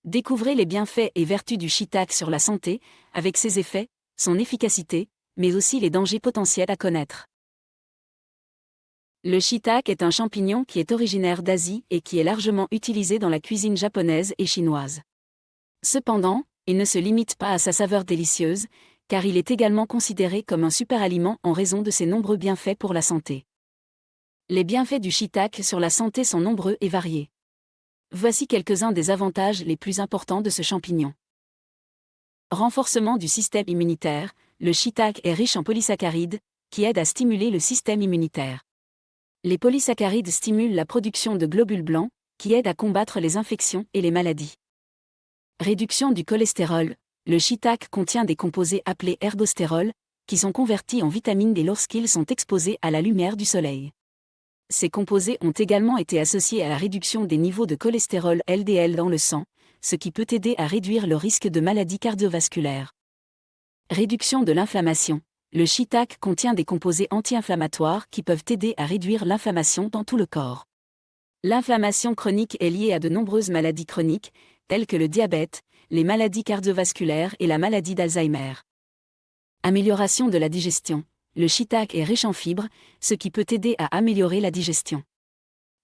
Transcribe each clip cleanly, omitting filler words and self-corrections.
Découvrez les bienfaits et vertus du shiitake sur la santé, avec ses effets, son efficacité, mais aussi les dangers potentiels à connaître. Le shiitake est un champignon qui est originaire d'Asie et qui est largement utilisé dans la cuisine japonaise et chinoise. Cependant, il ne se limite pas à sa saveur délicieuse, car il est également considéré comme un super-aliment en raison de ses nombreux bienfaits pour la santé. Les bienfaits du shiitake sur la santé sont nombreux et variés. Voici quelques-uns des avantages les plus importants de ce champignon. Renforcement du système immunitaire, le shiitake est riche en polysaccharides, qui aident à stimuler le système immunitaire. Les polysaccharides stimulent la production de globules blancs, qui aident à combattre les infections et les maladies. Réduction du cholestérol, le shiitake contient des composés appelés ergostérol, qui sont convertis en vitamine D lorsqu'ils sont exposés à la lumière du soleil. Ces composés ont également été associés à la réduction des niveaux de cholestérol LDL dans le sang, ce qui peut aider à réduire le risque de maladies cardiovasculaires. Réduction de l'inflammation. Le shiitake contient des composés anti-inflammatoires qui peuvent aider à réduire l'inflammation dans tout le corps. L'inflammation chronique est liée à de nombreuses maladies chroniques, telles que le diabète, les maladies cardiovasculaires et la maladie d'Alzheimer. Amélioration de la digestion. Le shiitake est riche en fibres, ce qui peut aider à améliorer la digestion.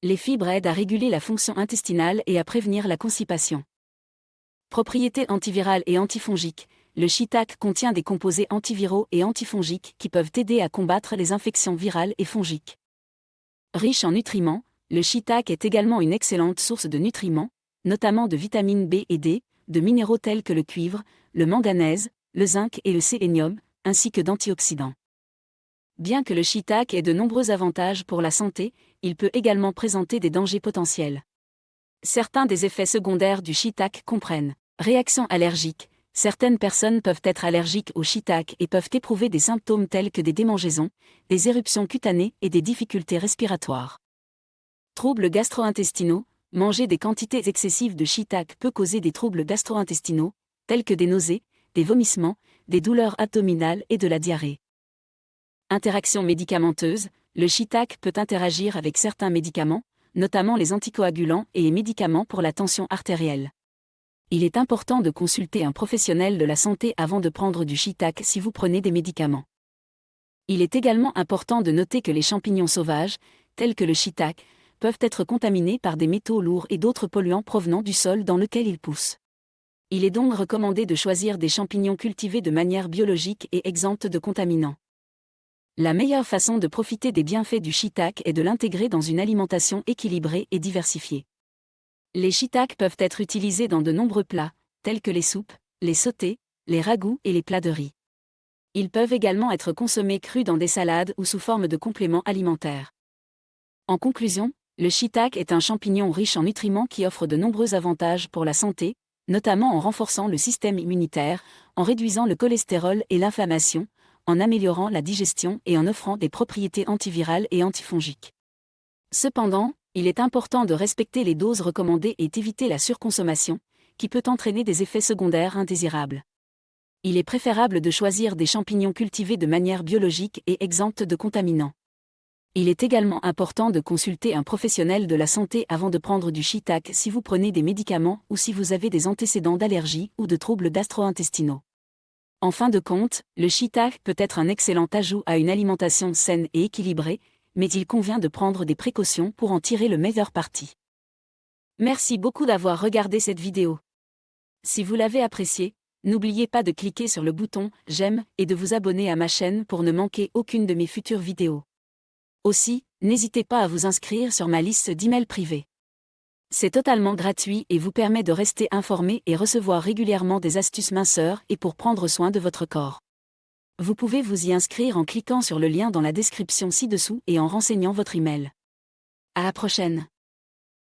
Les fibres aident à réguler la fonction intestinale et à prévenir la constipation. Propriétés antivirales et antifongiques. Le shiitake contient des composés antiviraux et antifongiques qui peuvent aider à combattre les infections virales et fongiques. Riche en nutriments, le shiitake est également une excellente source de nutriments, notamment de vitamines B et D, de minéraux tels que le cuivre, le manganèse, le zinc et le sélénium, ainsi que d'antioxydants. Bien que le shiitake ait de nombreux avantages pour la santé, il peut également présenter des dangers potentiels. Certains des effets secondaires du shiitake comprennent réactions allergiques. Certaines personnes peuvent être allergiques au shiitake et peuvent éprouver des symptômes tels que des démangeaisons, des éruptions cutanées et des difficultés respiratoires. Troubles gastro-intestinaux. Manger des quantités excessives de shiitake peut causer des troubles gastro-intestinaux, tels que des nausées, des vomissements, des douleurs abdominales et de la diarrhée. Interaction médicamenteuse. Le shiitake peut interagir avec certains médicaments, notamment les anticoagulants et les médicaments pour la tension artérielle. Il est important de consulter un professionnel de la santé avant de prendre du shiitake si vous prenez des médicaments. Il est également important de noter que les champignons sauvages, tels que le shiitake, peuvent être contaminés par des métaux lourds et d'autres polluants provenant du sol dans lequel ils poussent. Il est donc recommandé de choisir des champignons cultivés de manière biologique et exempte de contaminants. La meilleure façon de profiter des bienfaits du shiitake est de l'intégrer dans une alimentation équilibrée et diversifiée. Les shiitakes peuvent être utilisés dans de nombreux plats, tels que les soupes, les sautés, les ragoûts et les plats de riz. Ils peuvent également être consommés crus dans des salades ou sous forme de compléments alimentaires. En conclusion, le shiitake est un champignon riche en nutriments qui offre de nombreux avantages pour la santé, notamment en renforçant le système immunitaire, en réduisant le cholestérol et l'inflammation, en améliorant la digestion et en offrant des propriétés antivirales et antifongiques. Cependant, il est important de respecter les doses recommandées et d'éviter la surconsommation, qui peut entraîner des effets secondaires indésirables. Il est préférable de choisir des champignons cultivés de manière biologique et exempte de contaminants. Il est également important de consulter un professionnel de la santé avant de prendre du shiitake si vous prenez des médicaments ou si vous avez des antécédents d'allergie ou de troubles gastro-intestinaux. En fin de compte, le shiitake peut être un excellent ajout à une alimentation saine et équilibrée, mais il convient de prendre des précautions pour en tirer le meilleur parti. Merci beaucoup d'avoir regardé cette vidéo. Si vous l'avez appréciée, n'oubliez pas de cliquer sur le bouton « J'aime » et de vous abonner à ma chaîne pour ne manquer aucune de mes futures vidéos. Aussi, n'hésitez pas à vous inscrire sur ma liste d'emails privés. C'est totalement gratuit et vous permet de rester informé et recevoir régulièrement des astuces minceurs et pour prendre soin de votre corps. Vous pouvez vous y inscrire en cliquant sur le lien dans la description ci-dessous et en renseignant votre email. À la prochaine.